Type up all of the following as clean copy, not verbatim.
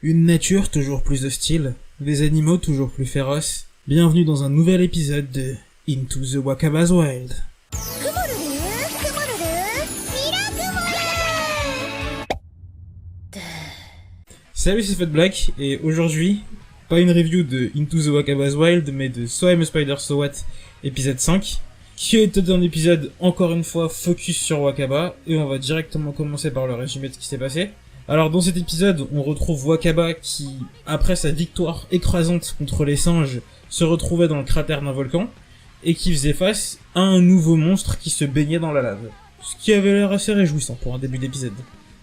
Une nature toujours plus hostile, des animaux toujours plus féroces. Bienvenue dans un nouvel épisode de Into the Wakaba's Wild. Salut, c'est FatBlack, et aujourd'hui, pas une review de Into the Wakaba's Wild, mais de So I'm a Spider So What, épisode 5, qui est un épisode, encore une fois, focus sur Wakaba, et on va directement commencer par le résumé de ce qui s'est passé. Alors dans cet épisode, on retrouve Wakaba qui, après sa victoire écrasante contre les singes, se retrouvait dans le cratère d'un volcan, et qui faisait face à un nouveau monstre qui se baignait dans la lave. Ce qui avait l'air assez réjouissant pour un début d'épisode.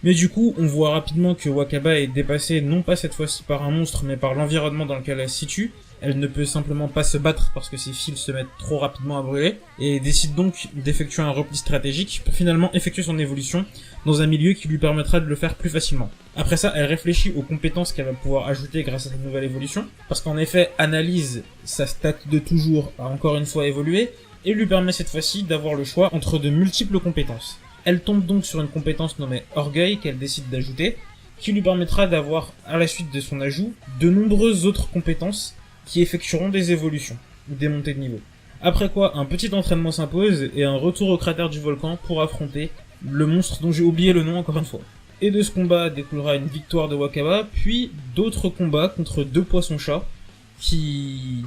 Mais du coup, on voit rapidement que Wakaba est dépassée non pas cette fois-ci par un monstre, mais par l'environnement dans lequel elle se situe. Elle ne peut simplement pas se battre parce que ses fils se mettent trop rapidement à brûler, et décide donc d'effectuer un repli stratégique pour finalement effectuer son évolution dans un milieu qui lui permettra de le faire plus facilement. Après ça, elle réfléchit aux compétences qu'elle va pouvoir ajouter grâce à cette nouvelle évolution, parce qu'en effet, Analyse, sa stat de toujours, a encore une fois évolué, et lui permet cette fois-ci d'avoir le choix entre de multiples compétences. Elle tombe donc sur une compétence nommée Orgueil qu'elle décide d'ajouter, qui lui permettra d'avoir, à la suite de son ajout, de nombreuses autres compétences qui effectueront des évolutions, ou des montées de niveau. Après quoi, un petit entraînement s'impose, et un retour au cratère du volcan pour affronter le monstre dont j'ai oublié le nom encore une fois. Et de ce combat découlera une victoire de Wakaba, puis d'autres combats contre deux poissons-chats, qui,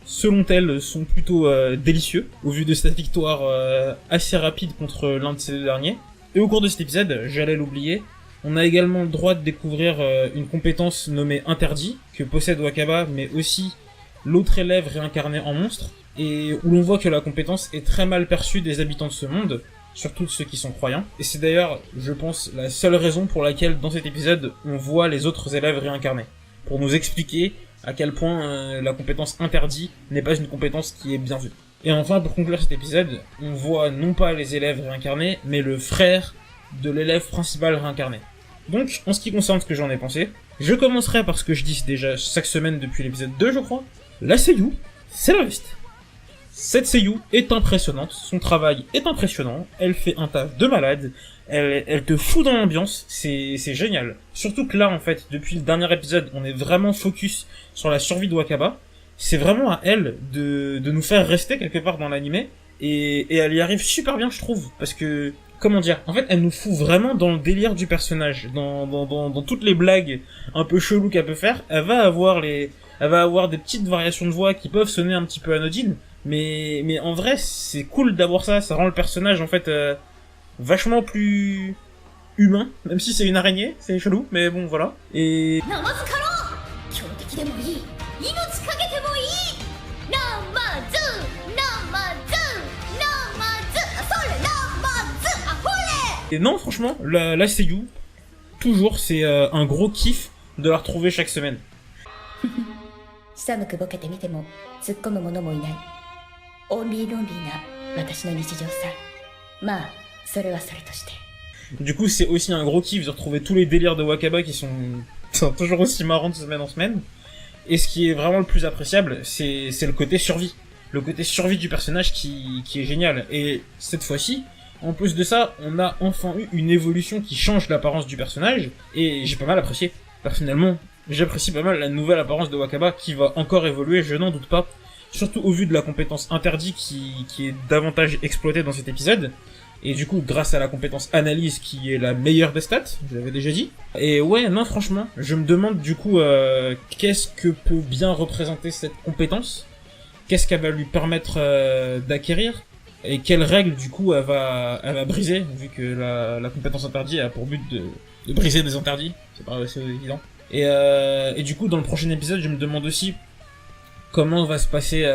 selon elle, sont plutôt délicieux, au vu de cette victoire assez rapide contre l'un de ces deux derniers. Et au cours de cet épisode, j'allais l'oublier, on a également le droit de découvrir une compétence nommée Interdit, que possède Wakaba, mais aussi l'autre élève réincarné en monstre, et où l'on voit que la compétence est très mal perçue des habitants de ce monde, surtout de ceux qui sont croyants. Et c'est d'ailleurs, je pense, la seule raison pour laquelle, dans cet épisode, on voit les autres élèves réincarnés, pour nous expliquer à quel point la compétence Interdit n'est pas une compétence qui est bien vue. Et enfin, pour conclure cet épisode, on voit non pas les élèves réincarnés, mais le frère de l'élève principal réincarné. Donc, en ce qui concerne ce que j'en ai pensé, je commencerai par ce que je dis déjà chaque semaine depuis l'épisode 2, je crois. La seiyuu, c'est la veste. Cette seiyuu est impressionnante, son travail est impressionnant, elle fait un taf de malade, elle te fout dans l'ambiance, c'est génial. Surtout que là, en fait, depuis le dernier épisode, on est vraiment focus sur la survie de Wakaba. C'est vraiment à elle de nous faire rester quelque part dans l'animé, et elle y arrive super bien, je trouve, parce que, comment dire, en fait, elle nous fout vraiment dans le délire du personnage, dans toutes les blagues un peu cheloues qu'elle peut faire. Elle va avoir des petites variations de voix qui peuvent sonner un petit peu anodines, mais en vrai, c'est cool d'avoir ça rend le personnage, en fait, vachement plus humain, même si c'est une araignée, c'est chelou, mais bon, voilà. Et non, franchement, la seiyuu, toujours, c'est un gros kiff de la retrouver chaque semaine. Du coup, c'est aussi un gros kiff de retrouver tous les délires de Wakaba qui sont toujours aussi marrants de semaine en semaine. Et ce qui est vraiment le plus appréciable, c'est le côté survie. Le côté survie du personnage qui est génial. Et cette fois-ci, en plus de ça, on a enfin eu une évolution qui change l'apparence du personnage, et j'ai pas mal apprécié. Personnellement, j'apprécie pas mal la nouvelle apparence de Wakaba, qui va encore évoluer, je n'en doute pas. Surtout au vu de la compétence Interdit qui est davantage exploitée dans cet épisode. Et du coup, grâce à la compétence Analyse qui est la meilleure des stats, je l'avais déjà dit. Et ouais, non, franchement, je me demande du coup, qu'est-ce que peut bien représenter cette compétence ? Qu'est-ce qu'elle va lui permettre d'acquérir ? Et quelles règles, du coup, elle va briser, vu que la compétence Interdit a pour but de briser des interdits. C'est pas assez évident. Et du coup, dans le prochain épisode, je me demande aussi comment va se passer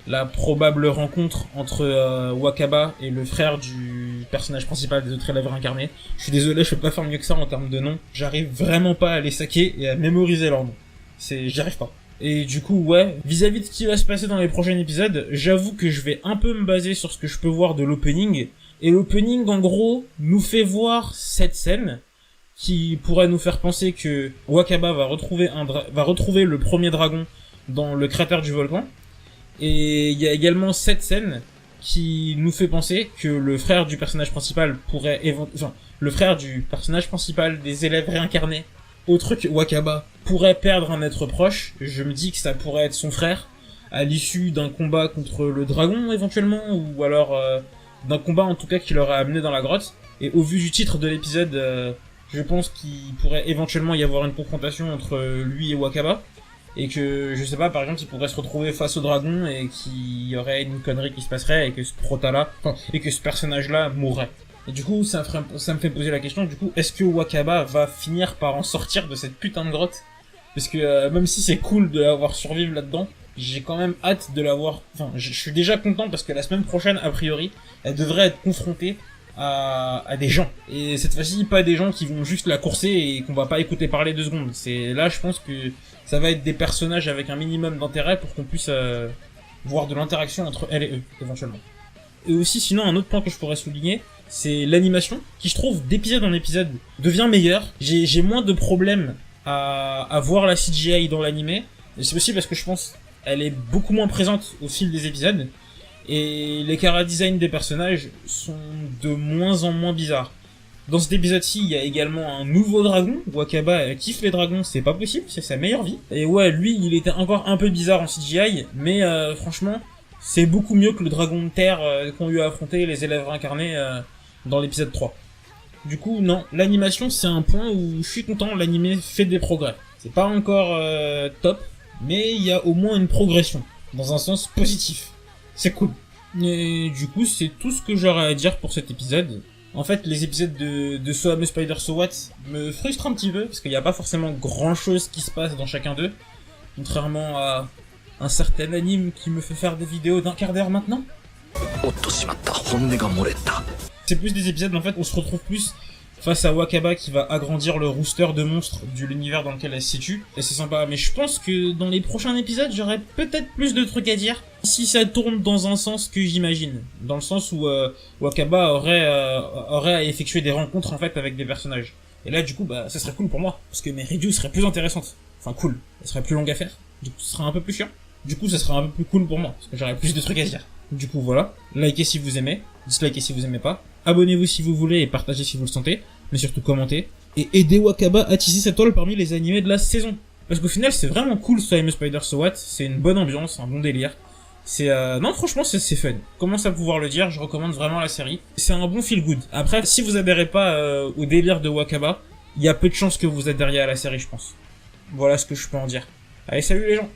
la probable rencontre entre Wakaba et le frère du personnage principal des autres élèves réincarnés. Je suis désolé, je peux pas faire mieux que ça en termes de nom. J'arrive vraiment pas à les saquer et à mémoriser leurs noms. J'y arrive pas. Et du coup, ouais, vis-à-vis de ce qui va se passer dans les prochains épisodes, j'avoue que je vais un peu me baser sur ce que je peux voir de l'opening. Et l'opening, en gros, nous fait voir cette scène qui pourrait nous faire penser que Wakaba va retrouver le premier dragon dans le cratère du volcan. Et il y a également cette scène qui nous fait penser que le frère du personnage principal le frère du personnage principal des élèves réincarnés au truc, Wakaba pourrait perdre un être proche. Je me dis que ça pourrait être son frère, à l'issue d'un combat contre le dragon, éventuellement, ou alors d'un combat, en tout cas, qui l'aurait amené dans la grotte. Et au vu du titre de l'épisode, je pense qu'il pourrait éventuellement y avoir une confrontation entre lui et Wakaba. Et que, je sais pas, par exemple, il pourrait se retrouver face au dragon et qu'il y aurait une connerie qui se passerait et que ce prota-là, et que ce personnage-là mourrait. Et du coup, ça me fait poser la question, du coup, est-ce que Wakaba va finir par en sortir de cette putain de grotte? Parce que même si c'est cool de l'avoir survécu là-dedans, j'ai quand même hâte de l'avoir... Enfin, je suis déjà content parce que la semaine prochaine, a priori, elle devrait être confrontée à des gens. Et cette fois-ci, pas des gens qui vont juste la courser et qu'on va pas écouter parler 2 secondes. C'est là, je pense que ça va être des personnages avec un minimum d'intérêt pour qu'on puisse voir de l'interaction entre elle et eux, éventuellement. Et aussi, sinon, un autre point que je pourrais souligner, c'est l'animation, qui je trouve d'épisode en épisode devient meilleure. J'ai moins de problèmes à voir la CGI dans l'animé. Et c'est aussi parce que je pense elle est beaucoup moins présente au fil des épisodes. Et les chara-design des personnages sont de moins en moins bizarres. Dans cet épisode-ci, il y a également un nouveau dragon. Wakaba kiffe les dragons, c'est pas possible, c'est sa meilleure vie. Et ouais, lui, il était encore un peu bizarre en CGI, mais franchement, c'est beaucoup mieux que le dragon de terre qu'ont eu à affronter les élèves incarnés dans l'épisode 3. Du coup, non, l'animation, c'est un point où je suis content, l'animé fait des progrès. C'est pas encore top, mais il y a au moins une progression, dans un sens positif. C'est cool. Et du coup, c'est tout ce que j'aurais à dire pour cet épisode. En fait, les épisodes de So I'm a Spider So What me frustrent un petit peu, parce qu'il n'y a pas forcément grand chose qui se passe dans chacun d'eux, contrairement à un certain anime qui me fait faire des vidéos d'1/4 d'heure maintenant. C'est plus des épisodes, en fait, où on se retrouve plus face à Wakaba qui va agrandir le rooster de monstres de l'univers dans lequel elle se situe, et c'est sympa. Mais je pense que dans les prochains épisodes, j'aurai peut-être plus de trucs à dire, si ça tourne dans un sens que j'imagine. Dans le sens où Wakaba aurait à effectuer des rencontres, en fait, avec des personnages. Et là, du coup, bah, ça serait cool pour moi, parce que mes reviews seraient plus intéressantes. Enfin, cool. Elles seraient plus longues à faire. Du coup, ce serait un peu plus chiant. Du coup, ça serait un peu plus cool pour moi, parce que j'aurais plus de trucs à dire. Du coup, voilà. Likez si vous aimez. Dislikez si vous aimez pas. Abonnez-vous si vous voulez et partagez si vous le sentez. Mais surtout commentez. Et aidez Wakaba à tisser sa toile parmi les animés de la saison. Parce qu'au final, c'est vraiment cool, So I'm a Spider So What. C'est une bonne ambiance, un bon délire. C'est non, franchement, c'est fun. Commence à pouvoir le dire, je recommande vraiment la série. C'est un bon feel good. Après, si vous adhérez pas au délire de Wakaba, il y a peu de chances que vous adhériez à la série, je pense. Voilà ce que je peux en dire. Allez, salut les gens!